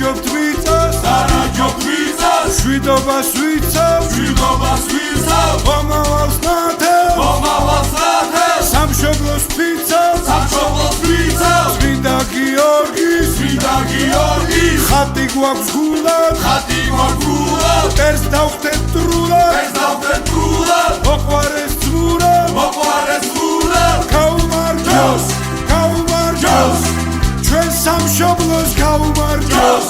დარაჯობთ მიწას შვიდობას ვიცავ მომავალს ნათელ სამშობლოს ფიცავ წმინდა გიორგის ხატი გვაქვს გულად ტერს დავხდეთ დრულად მოყვარეს ძმურად გაუმარჯოს ჩვენ სამშობლოს გაუმარჯოს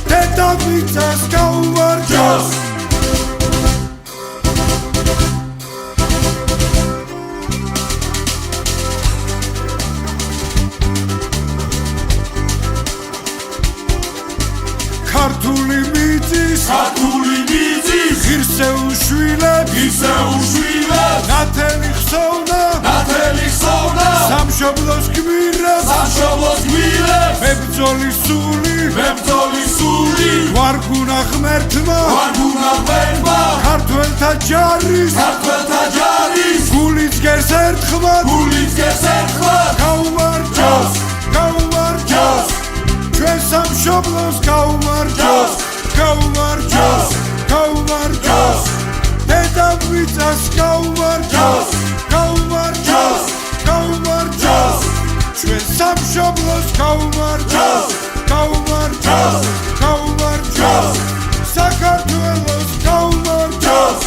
დედამიწას გაუმარჯოს ქართული მიწის ღირსეულ შვილებს ნათელი ხსოვნა სამშობლოს გმირებს მებრძოლი სული ვარგუნა ღმერთმა ქართველთა ჯარის გულიც გერს ერთხმად გაუმარჯოს ჩვენ სამშობლოს გაუმარჯოს დედამიწას გაუმარჯოს ჩვენ სამშობლოს გაუმარჯოს საქართველოს გაუმარჯოს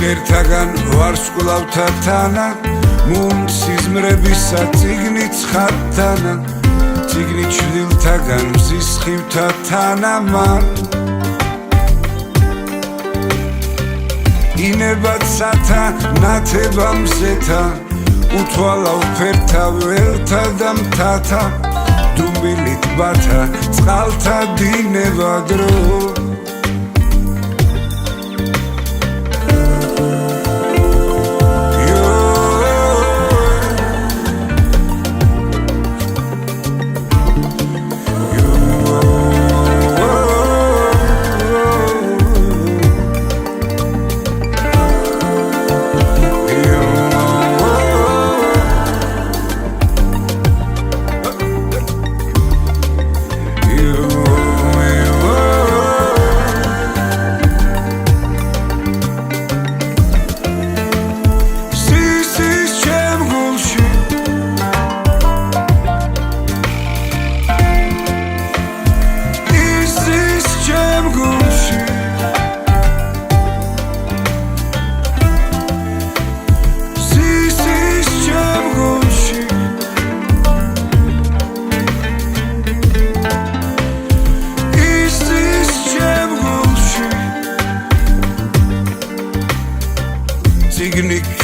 ერთაგან ვარსკვლავთა თანა მუნციზმრებისა წიგნით ხატთანა წიგნი ჩრდილთაგან მზის ხივთა თანამან ინებაცათა ნათება მზეთა უთვალა უფერთა ველთა და მთათა დუმბილით ბათა წყალთა დინება დრო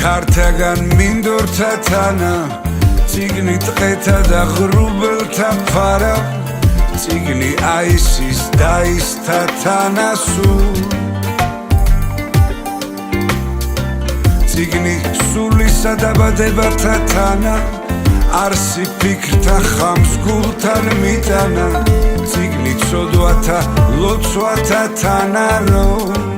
ქართაგან მინდორთა თანა ციგნი ტყეთა და ღრუბელთა ფარა ციგნი აისის დაისთა თანასულ ციგნი სულისა დაბადებათა თანა არსი ფიქრთა ხამს გულთან მიტანა ციგნი ცოდვათა ლოცვათა თანა რომ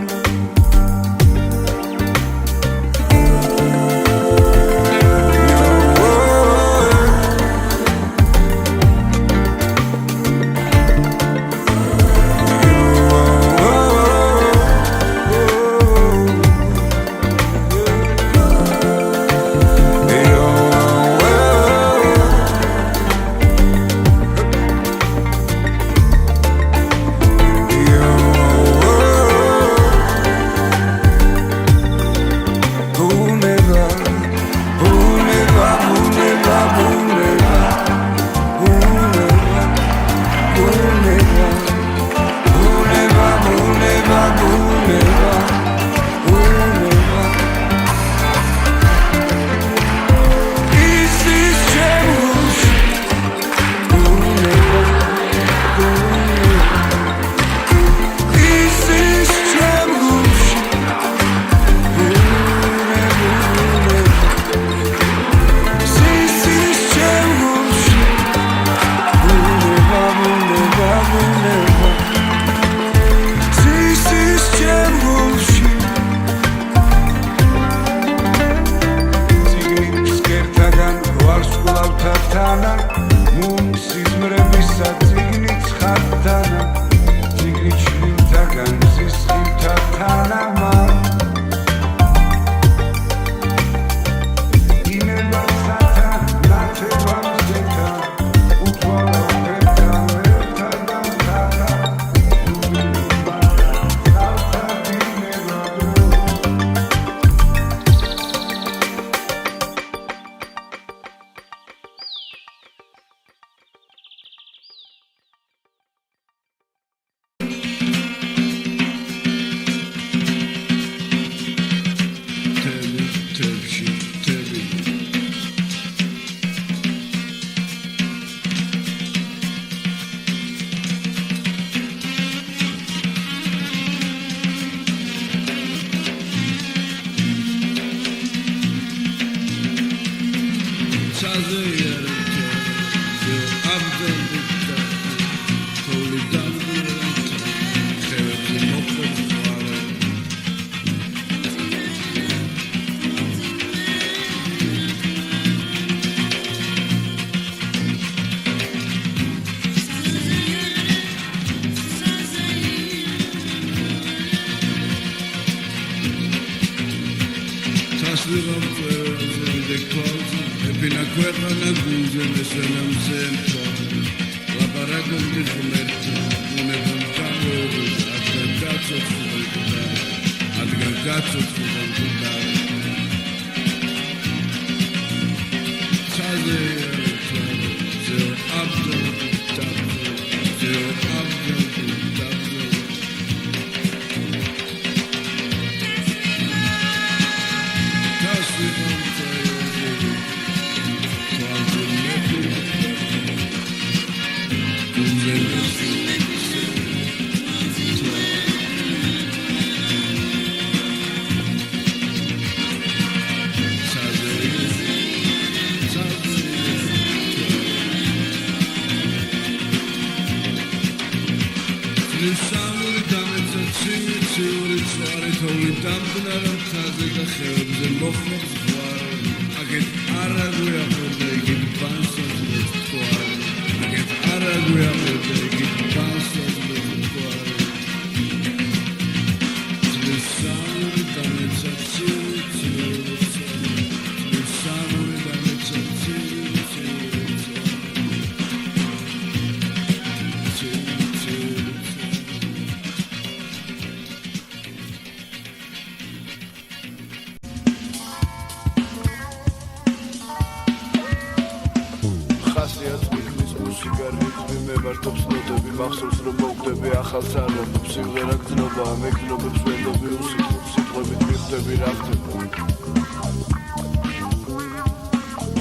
Simღერა გძნობა, მეგნობებს ვენდობი უსიტყვებით მიხდები რა ხდება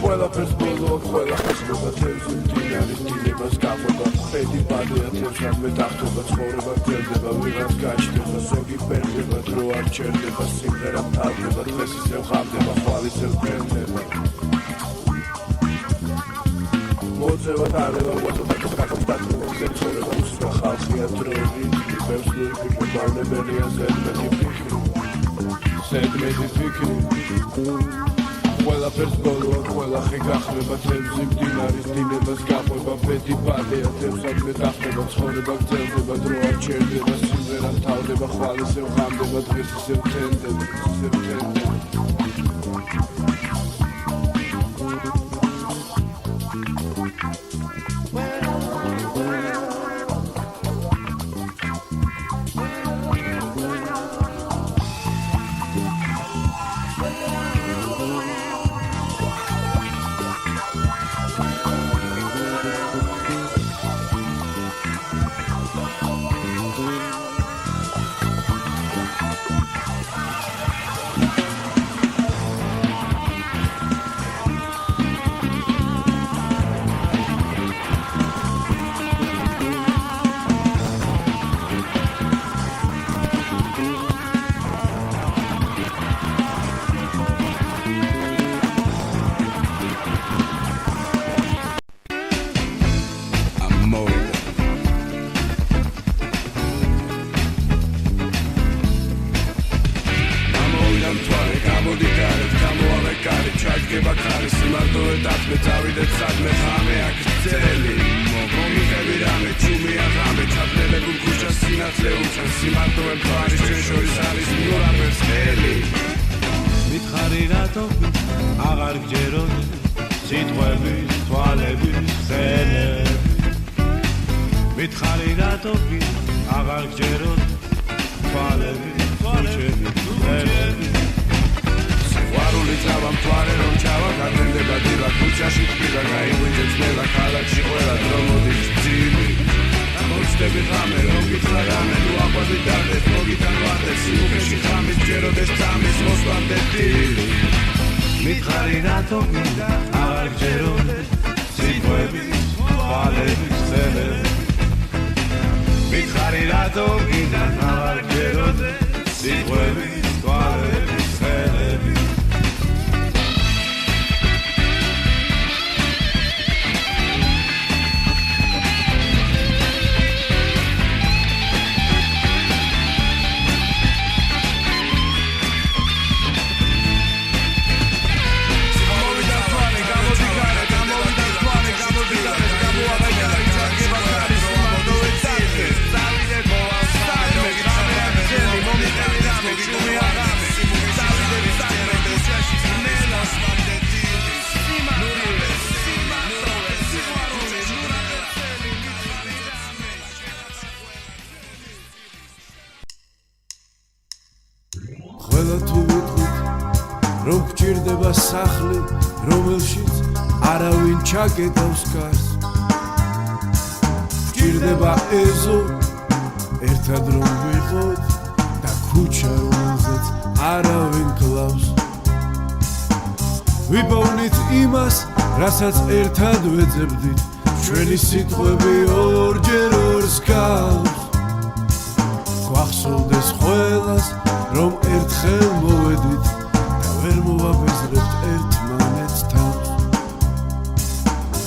ყველაფერს ბოლოა ყველა ხსნება თევზი მდინარის დინებას გაყვება პედი პადია თევზად მე დახტობა ცხოვრება გრძელდება ვიღაც გაჩნდება ზოგი პერდება დრო არ ჩერდება სიმღერა მთავრდება დღეს ისევ ხამდება ხვალ ისევ გრძელდება მოძევა დარება ვაჭრობა კაკამტატო ზეცორება უსვა ხალხია დროები ბევრს ლურიფიქრი ბავნებელია ზედმეტი ფიქრი ყველაფერს ბოლოა ყველა ხე გახდება თევზი მდინარის დინებას გაყვება პედი პადია თევზად მე დახტება ცხოვრება გრძელდება დრო არ ჩერდება სიმღერა მთავრდება ხვალ ისევ ხამდება დღეს ისევ თენდება სახლი რომელშიც არავინ ჩაკეტავს კარს გჭირდება ეზო ერთად რომ ვიყოთ და ქუჩა რომელზეც არავინ კლავს ვიპოვნით იმას რასაც ერთად ვეძებდით ჩვენი სიტყვები ორჯერ ორს გავს გვახსოვდეს ყველას რომ ერთხელ მოვედით ვერ მოვაბეზრებთ ერთმანეთს თავს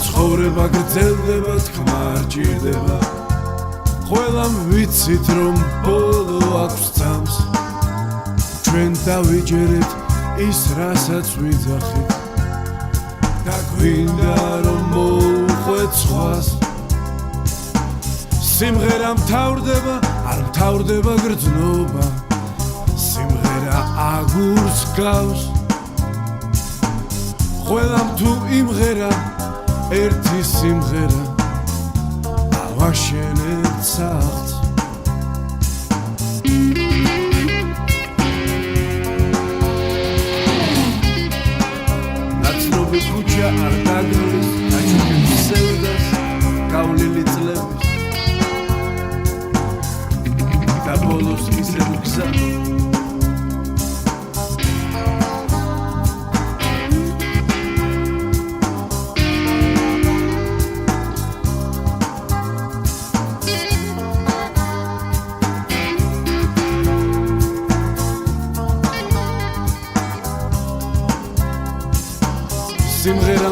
ცხოვრება გრძელდება თქმა არ ჭირდება ყველამ ვიცით რომ ბოლო აქვს წამს ჩვენ დავიჯერეთ ის რასაც ვიძახით და გვინდა რომ მოუყვეთ სხვას სიმღერა მთავრდება არ მთავრდება გრძნობა სიმღერა აგურს გავს ყველამ თუ იმღერა ერთი სიმღერა ავაშენებთ სახლს ნაცნობი ქუჩა არ დაგროვის აჩუქებს სევდას გავლილი წლების და ბოლოს ისევ გზა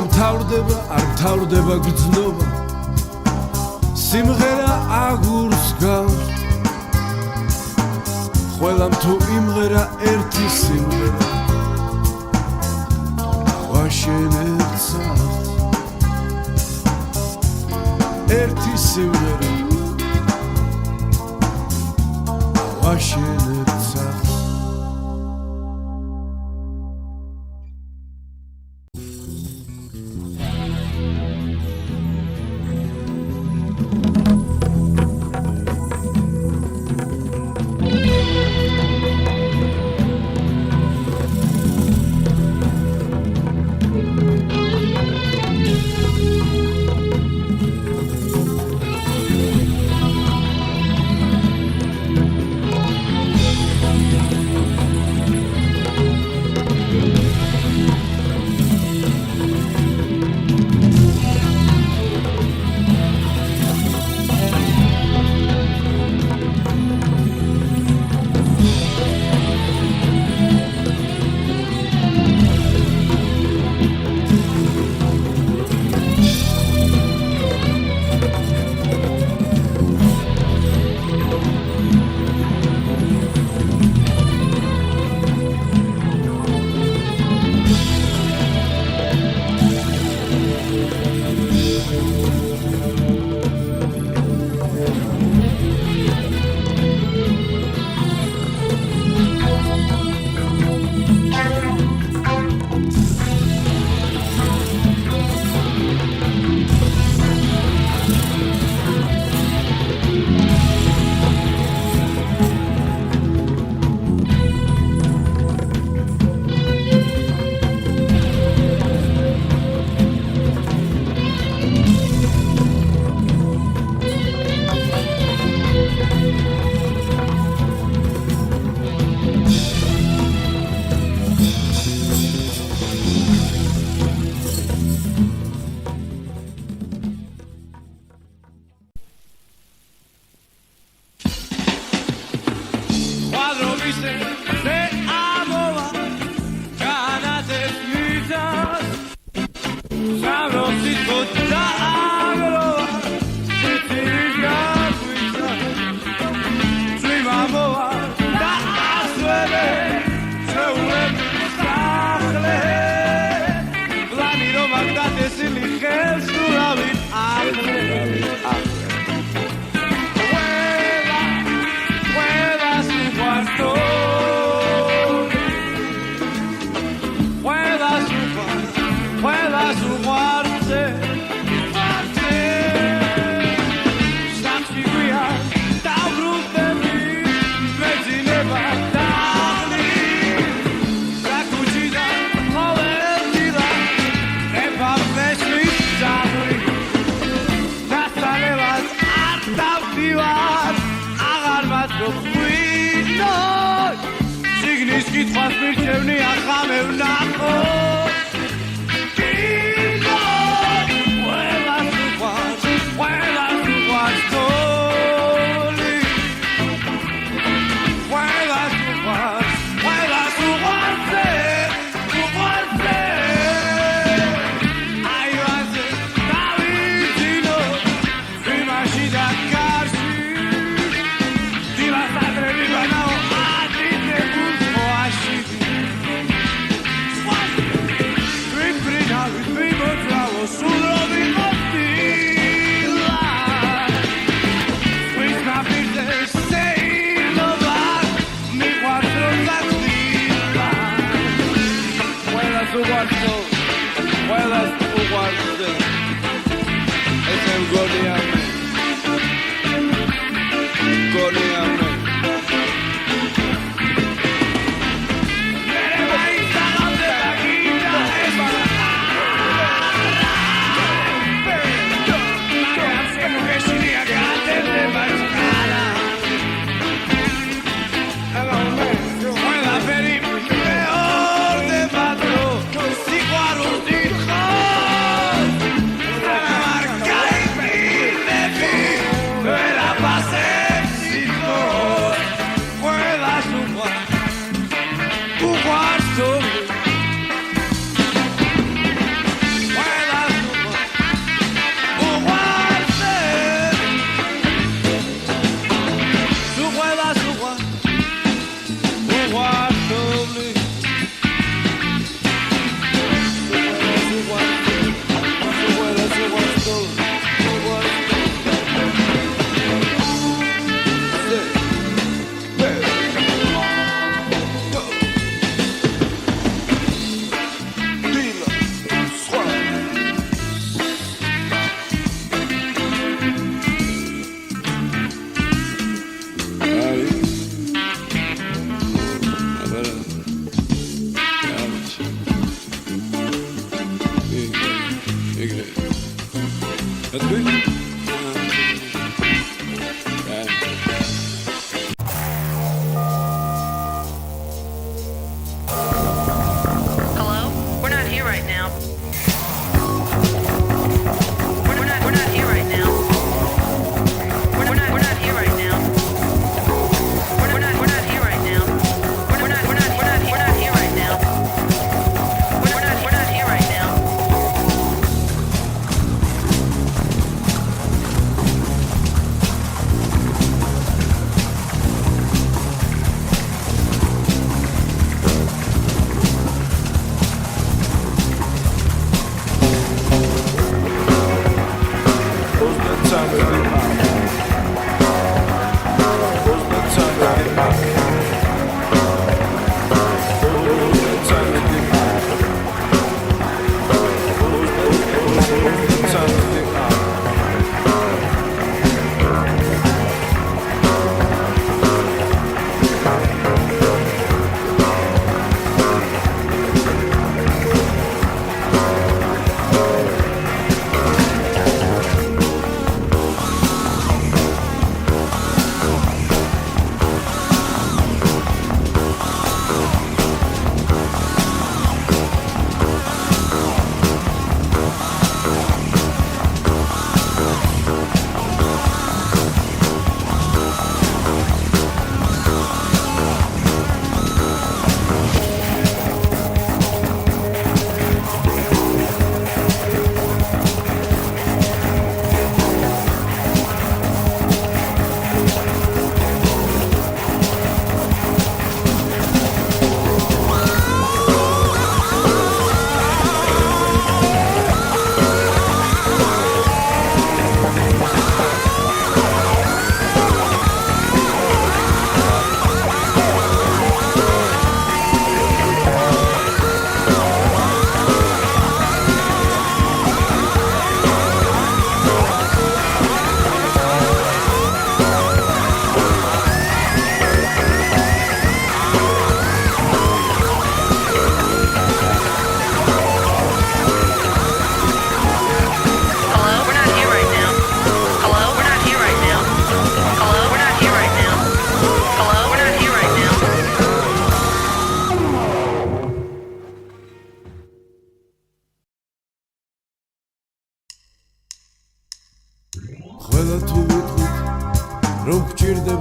არ მთავრდება გრძნობა სიმღერა აგურს გავს ყველამ თუ იმღერა ერთი სიმღერა ვაშენებცა ერთი სიმღერა ვაშენებცა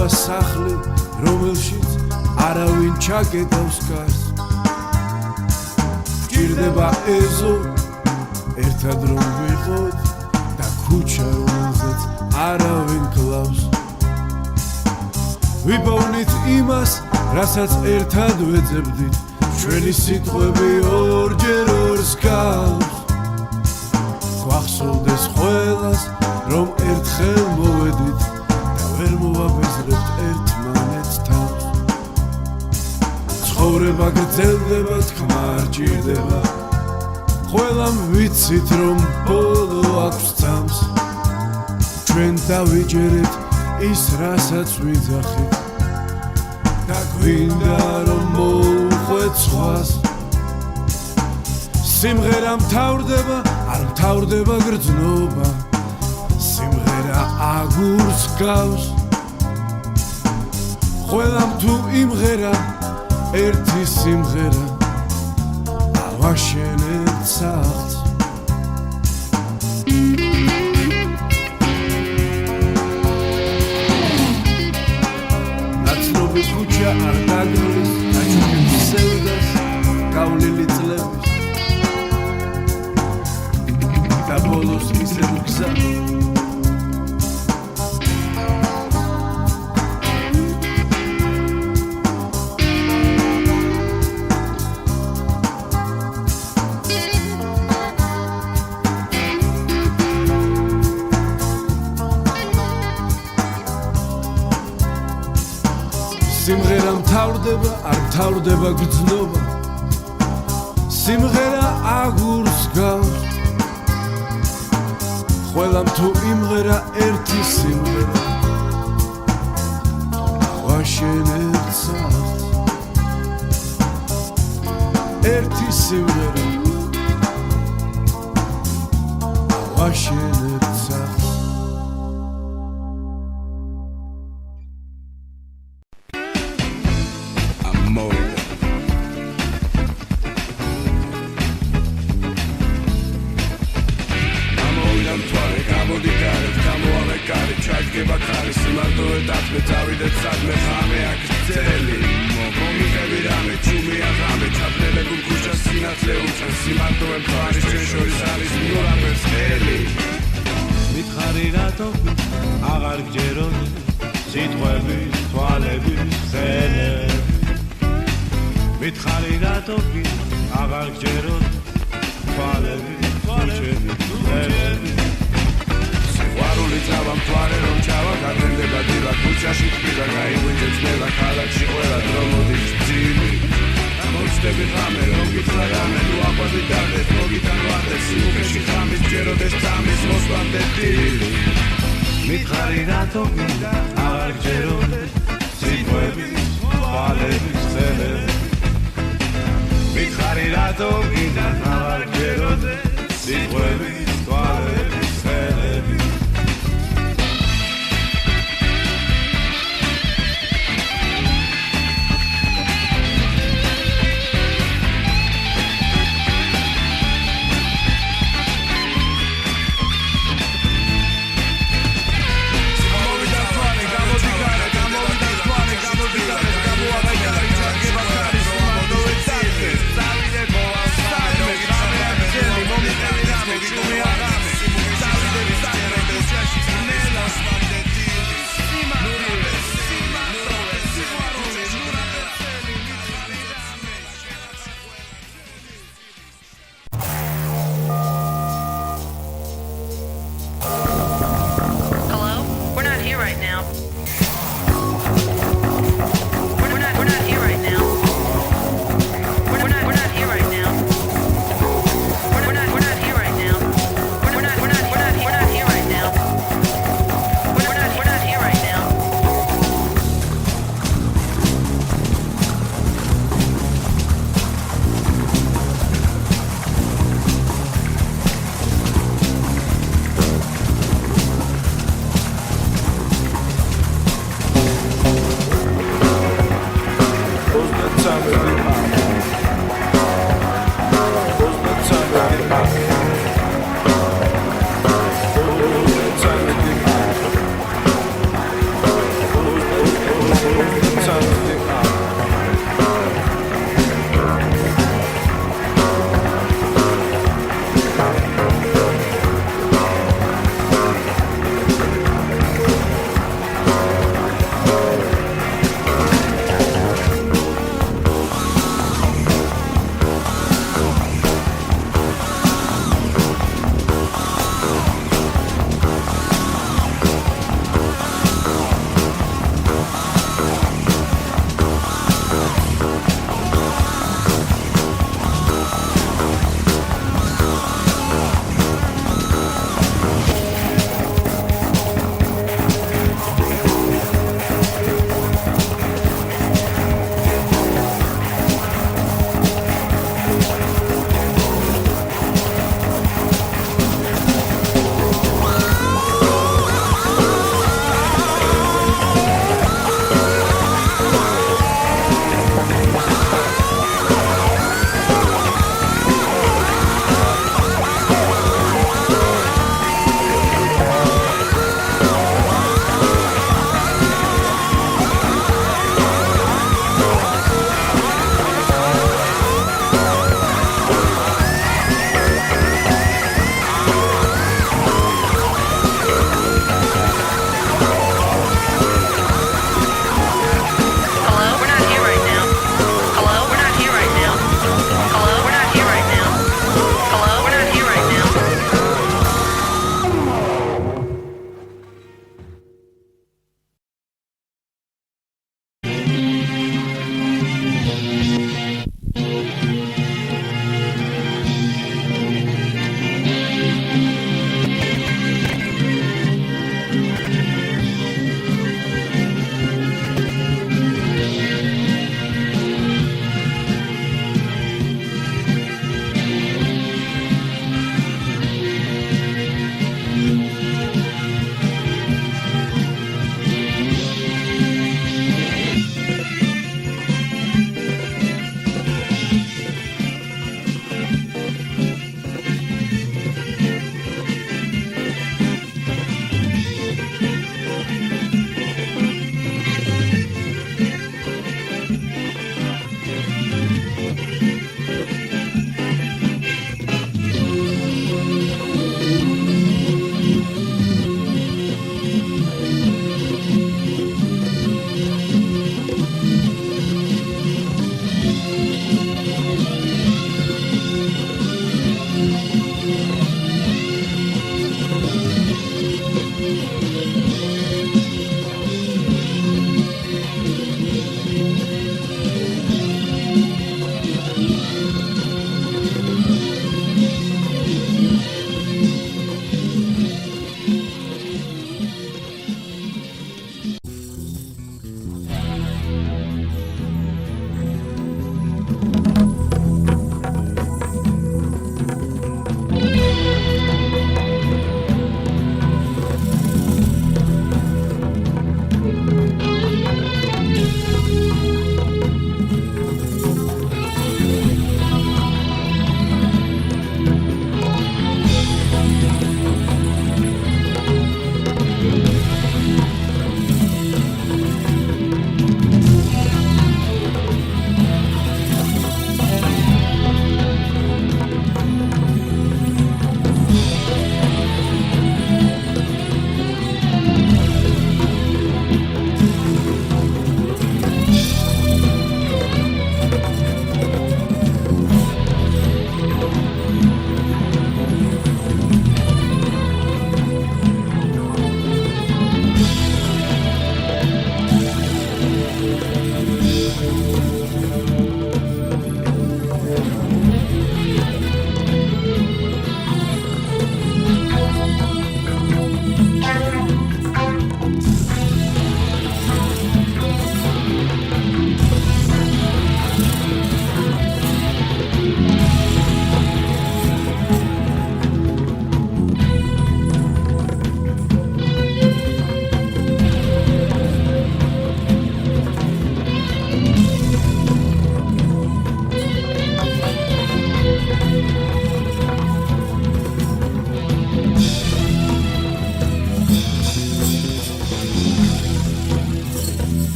ჭირდება სახლი, რომელშიც არავინ ჩაგედავს გარს. ჭირდება ეზო, ერთად რომ ვიყოთ და ქუჩა რომელზეც არავინ კლავს. ვიპოვნით იმას, რასაც ერთად ვეძებდით, ჩვენი სიტყვები ორჯერ ორს გავს. გვახსოვდეს ყველას, რომ ერთხელ მოვედით და ვერ მოვაბეზრებთ ერთმანეთს თავს. ცხოვრება გრძელდება, თქმა არ ჭირდება, ყველამ ვიცით რომ ბოლო აქვს წამს. ჩვენ დავიჯერეთ ის რასაც ვიძახით და გვინდა რომ მოუხვეთ სხვას. სიმღერა მთავრდება, არ მთავრდება გრძნობა, სიმღერა აგურს გავს. ყველამ თუ იმღერა ერთი სიმღერა, ავაშენებთ სახლს. ნაცნობი ქუჩა არ დაგროვის, აჩვენებს სევდას გავლილი წლების და ბოლოს ისევ გზა. სიმღერა მთავრდება, არ მთავრდება გრძნობა, სიმღერა აგურს გავს. ყველამ თუ იმღერა ერთი სიმღერა, ავაშენებთ სახლს. ერთი სიმღერა, ავაშენებთ სახლს. მითხარი რატო აღარ გჯეროდი სიტყვები თვალები ხელები. მითხარი რატო აღარ გჯეროდი თვალები ქუჩები ხელები. სიყვარული წავა მთვარე რომ ჩავა გაგენდება დილა ქუჩაში თბილ გაიღვიძებს ნელა ქალაქში ყველა დრო მოდის ძილი. მოწდები ღამე რომ გითხრა რამე ნუ აყვები დარდეთ მოგიდან ვარდეთ სიმუქეში ხამის ჯეროდეს წამის მოსვლამდე დილი. მითხარი რატო გინდა აღარ გჯეროდი სიტყვები თვალები ხელები. მითხარი რატო გინდა აღარ გჯეროდი სიტყვები თვალები ხელები.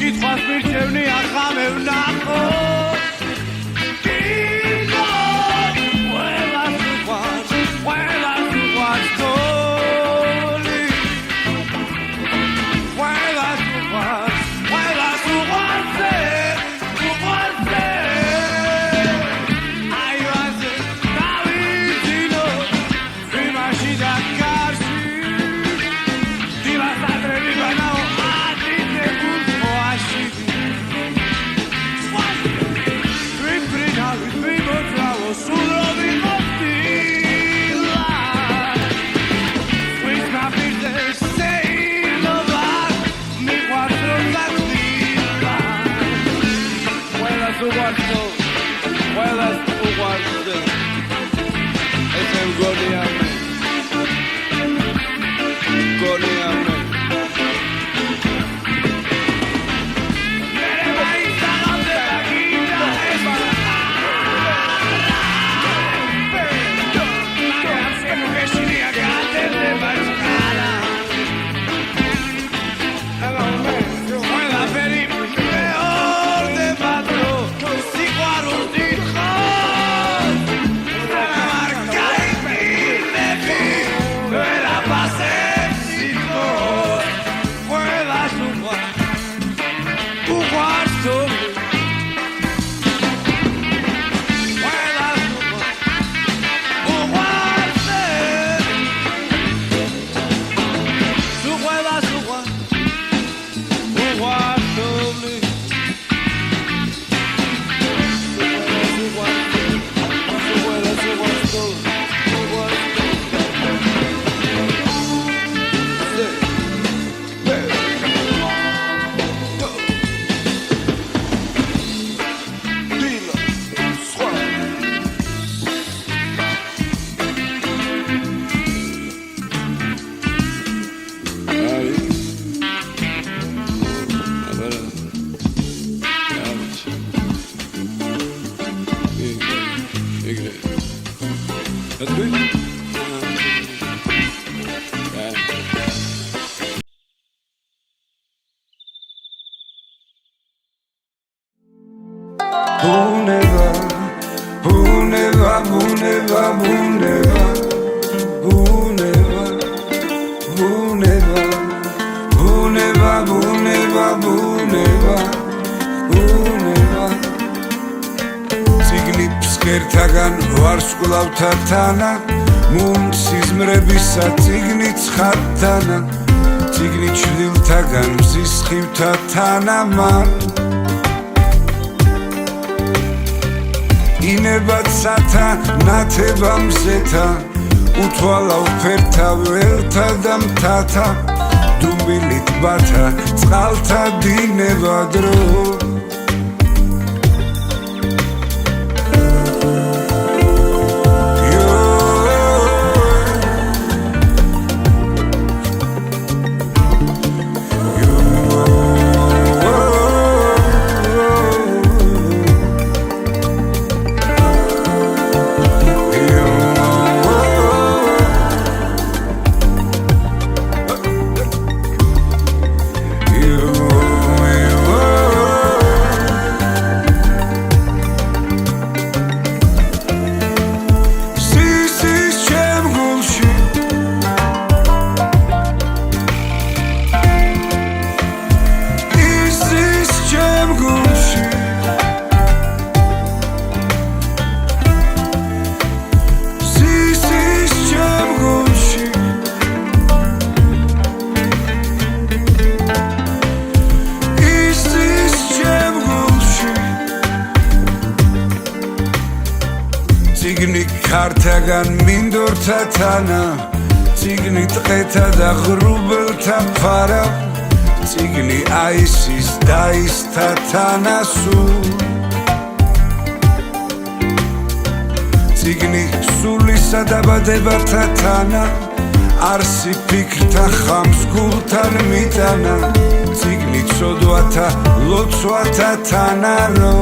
კითხვას მირჩევნი ახამე ვნახო თანა მუნციზმრებისა წიგნი ცხადთანა წიგნი ჩრდილთაგან მზის ხივთა თანამან ინებად სათა ნათება მზეთა უთვალა უფერთა ველთა და მთათა დუმბილი ტბათა წყალთა დინება დრო ციგნი ქართაგან მინდორთა თანა ციგნი ტყეთა და ღრუბელთა ფარა ციგნი აისის დაისთა თანასულ ციგნი სულისა დაბადებათა თანა არსი ფიქრთა ხამს გულთან მიტანა ციგნი ცოდვათა ლოცვათა თანარო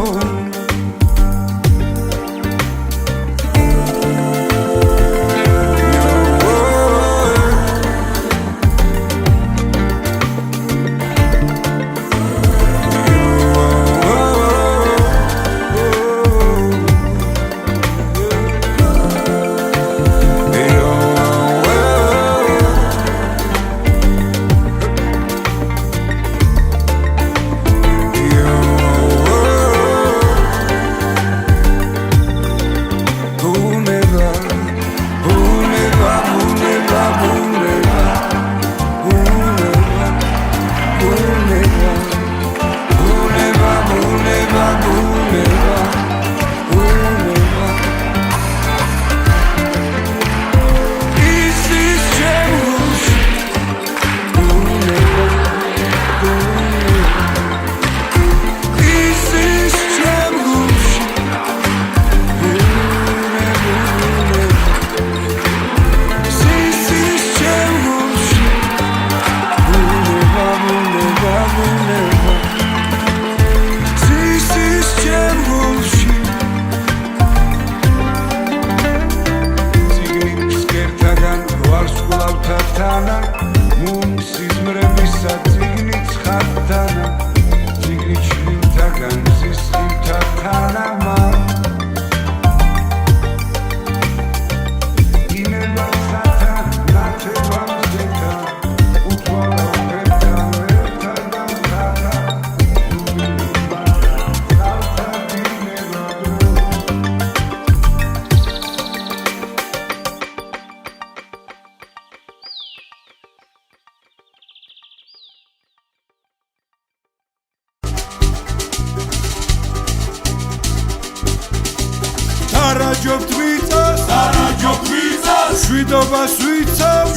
Darajobt vicas, Shvidobas vicas,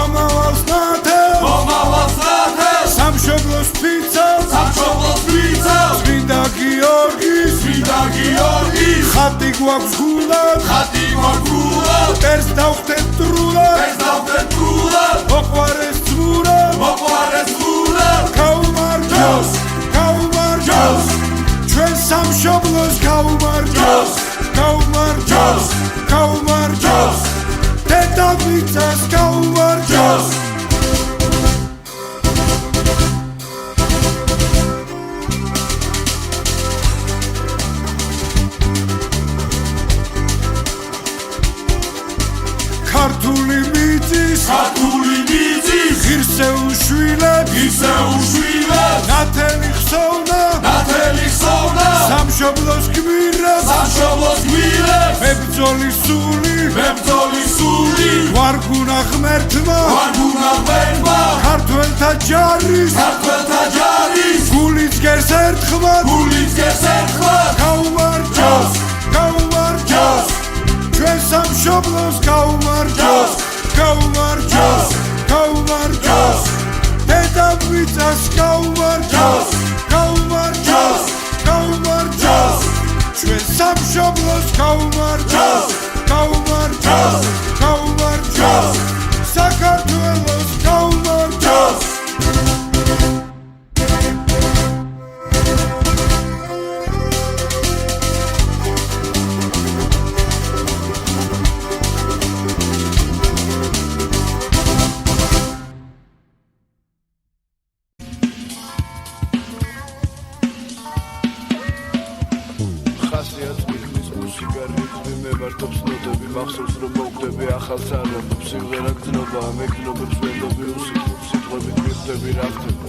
Omavas natel, Samshoglos pizas, Svinda Georgis, Khati gwaks gulad, Ters davtet trulad, Oqvares tvurad, Kaumarjos, Ჩვენ სამშობლოს გაუმარჯოს დედამიწას გაუმარჯოს ქართული მიწის ღირსეულ შვილებს ნათელი ხსოვნა სამშობლოს გმირებს მებრძოლი სული ვარგუნა ღმერთმა ქართველთა ჯარის გულიც გერს ერთხმად გაუმარჯოს ჩვენ სამშობლოს გაუმარჯოს დედამიწას გაუმარჯოს ჩვენ სამშობლოს გაუმარჯოს საქართველოს გაუმარჯოს მახსოვს რომ მოვხდები ახალ წარმომებს სიმღერა გძნობა მეკნობებს ვენდობი უსიტყვოდ სიტყვებით მიხდები რა ხდება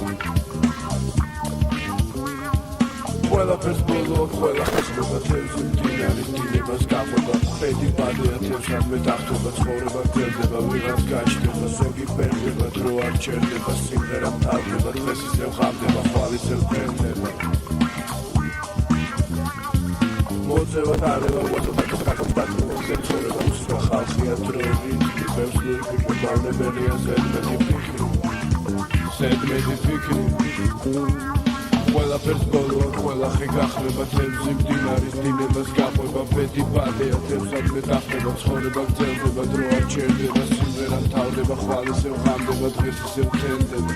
ყველაფერს ბოლო ყველა ხსნება თევზი მდინარის დინებას გაყვება პედი პადე ათევსად მეტახტობა ცხოვრება გრძელდება ვიღაც გაჩნდება ზოგი პერდება დრო არ ჩერდება სიმღერა მთავრდება დღეს ისევ ხამდება ხვალ ისევ ბრენდება მოწევა თარება მოწევა საკუთარ ცხოვრება უსვა ხალხია დროები ბევრს ლურიფიქრი მავნებელია ზედმეტი ფიქრი ყველაფერს ბოლოა ყველახი გახდება თემზი მდინარის დინებას გაყვება ბედი ბადეა თემსადმე დახდება ცხოვრება გრძელდება დრო არ ჩერდება სიმღერა თავდება ხვალ ისევ ღამდება დღეს ისევ თენდება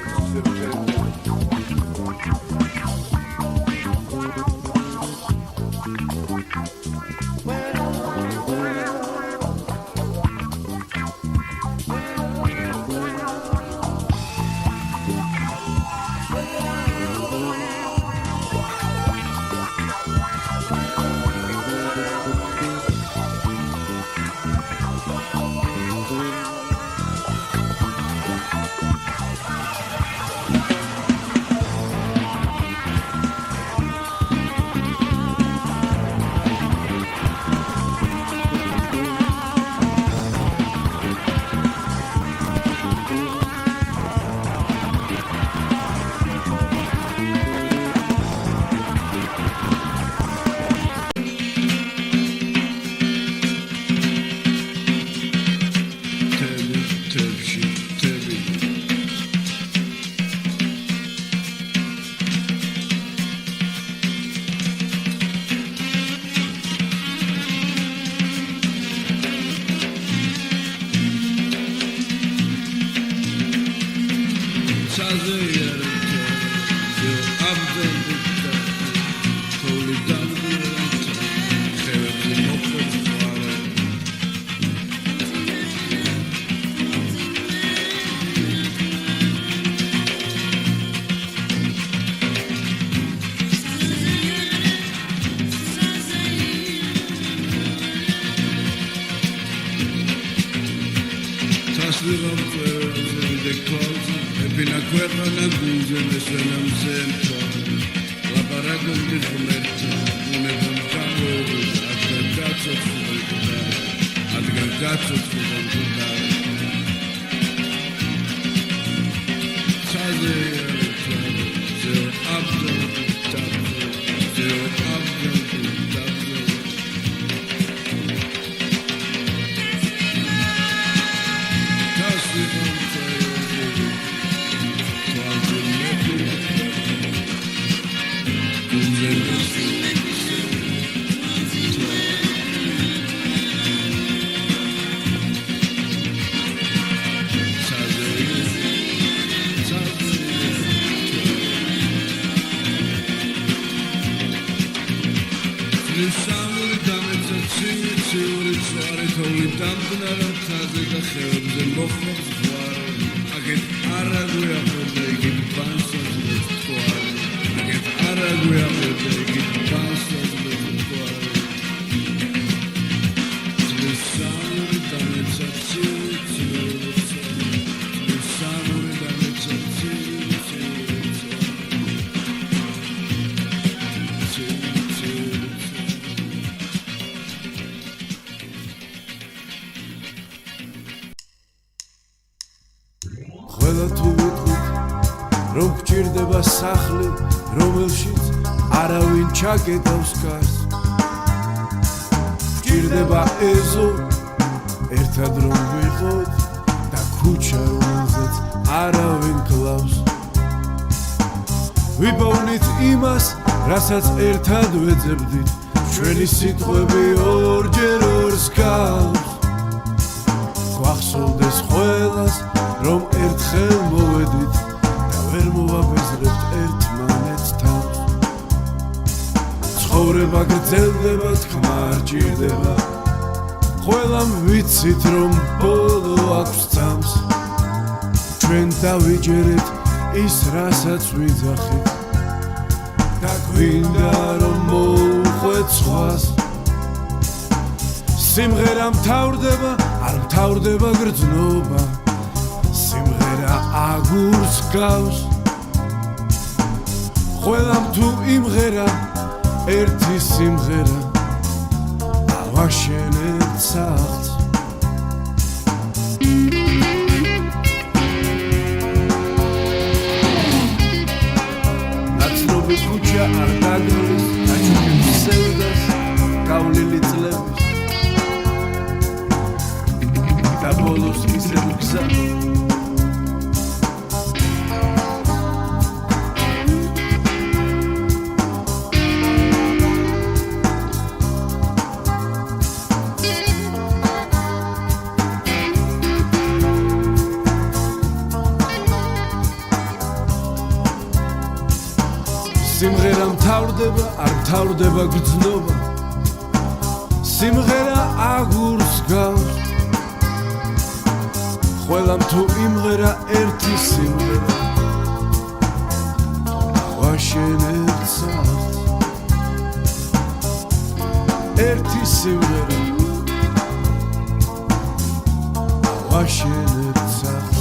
ყველა თუ ვიტყვით რომ გჭირდება სახლი რომელშიც არავინ ჩაგედავს გარს გჭირდება ეზო ერთად რომ ვიყოთ და ქუჩა რომელზეც არავინ კლავს ვიპოვნით იმას რასაც ერთად ვეძებდით ჩვენი სიტყვები ორჯერ ორს გავს გვახსოვდეს ყველას რომ ერთხელ მოვედით და ვერ მოვაბეზრებთ ერთმანეთს თავს ცხოვრება გრძელდება თქმა არ ჭირდება ყველამ ვიცით რომ ბოლო აქვს წამს ჩვენ დავიჯერეთ ის რასაც ვიძახით და გვინდა რომ მოუყვეთ სხვას სიმღერა მთავრდება არ მთავრდება გრძნობა სიმღერა აგურს გავს ყველამ თუ იმღერა ერთი სიმღერა ავაშენეთ სახლს ნაცნობი ქუჩა არ დაგნოს აჩუქებს სევდას გავლილი წლების და ბოლოს ისევ გზა სიმღერა მთავრდება, არ მთავრდება გრძნობა სიმღერა აგურს გავს ყველამ თუ იმღერა ერთი სიმღერა ვაშენ ერთსახს ერთი სიმღერა ვაშენ ერთსახს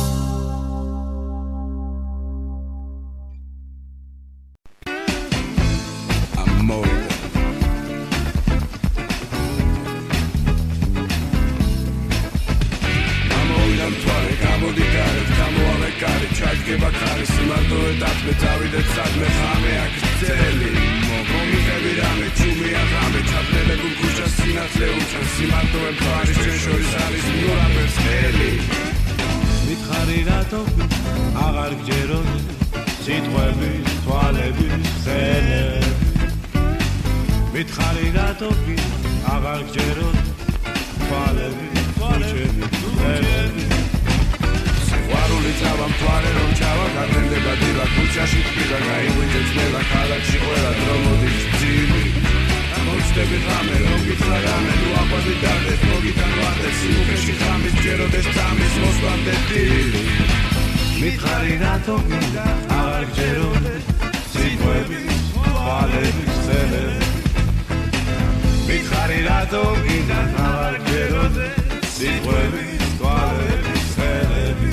ჩაიდგება ქარი სიმარტოვე დათმე წავიდეთ სადმე ხამე აქ წელი მომიხები რამე ჩუმია ღამე ჩაფნელებულ ქუჩას სინათლე უჩან სიმარტოვე მხარის ჩვენ შორის არის ნურამბერს ხელი მითხარი რატო აღარ გჯეროდი სიტყვები თვალები ხელი მითხარი რატო აღარ გჯეროდი თვალები ხელი ვარული წავა მთვარე რომ ჩავა გაგენდება დილა ქუჩაში თბილა გაიღვიძე ძნელა ქალაქში ყველა დრო მოდის ძილი მოჩდები ღამე რომ გითხრა რამე ნუ აყვები დარდეთ მოგითან ვარდეთ სიმუხეში ხამის ჯეროდეს წამის მოსვლამდე დილი მითხარი რატო აღარ გჯეროდი სიტყვები თვალები ხსელები მითხარი რატო აღარ გჯეროდი სიტყვები თვალები ხსელები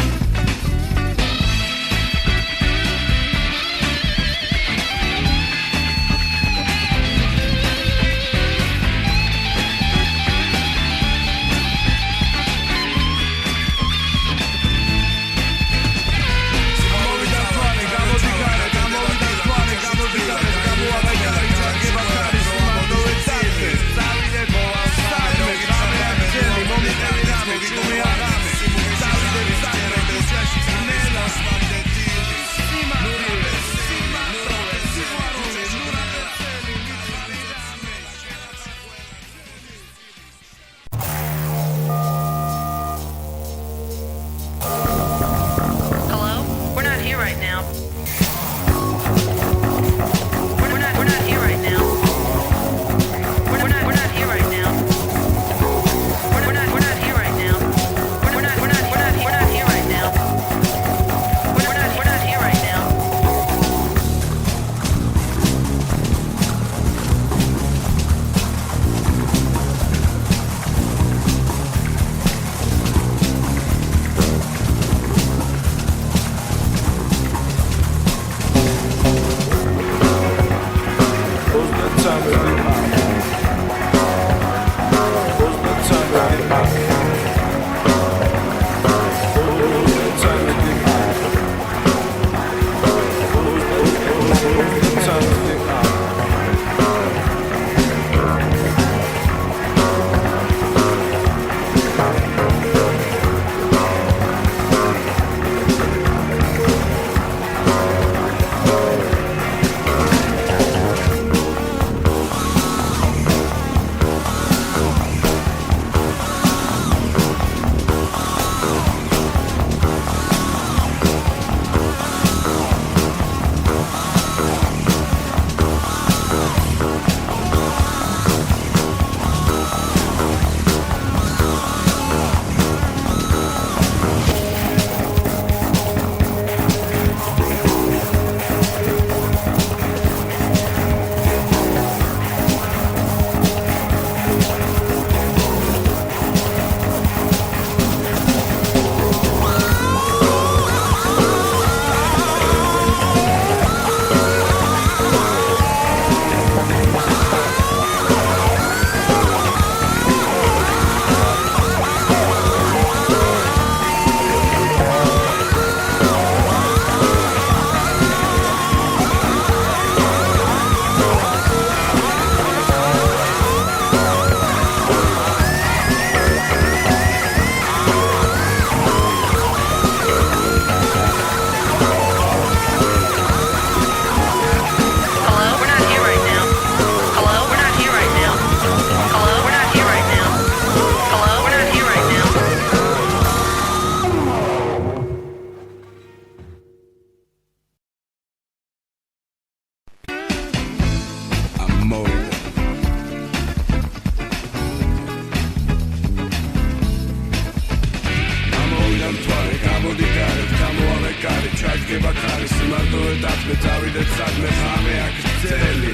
დაწმე წავიდეთ სადმე ხამე აქ წელი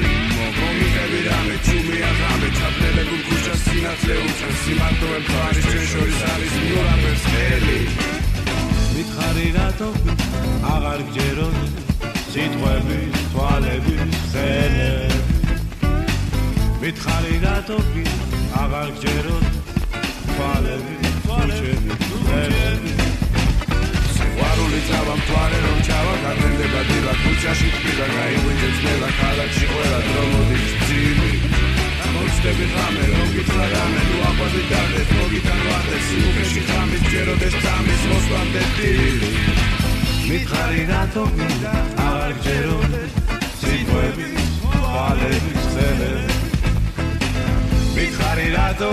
მომიღები რამე ჩუმია ღამე ჩაბნელებულ ქუჩას სინათლე უჩანს სიმარტოვე მთვარის ჩვენ შორის არის მიურაფერს ხელი მითხარი რატო აღარ გჯეროდი სიტყვები თვალები ხელები მითხარი რატო აღარ გჯეროდი თვალები ქუჩები ხელები სიყვარული წავა მთვარე რომ ჩავა გაგენდება დილა ქუჩაში თბილ გაიღვიძებს ნელა ქალაქში ყველა დრო მოდის ძილი მოჩდები ღამე რომ გითხრა რამე ნუ აყვები დარდეთ მოგიდან ვარდეს სიმუქეში ხამის ჯეროდეს წამის მოსვლამდე დილი მითხარი რატო აღარ გჯეროდი სიტყვები თვალები ხელები მითხარი რატო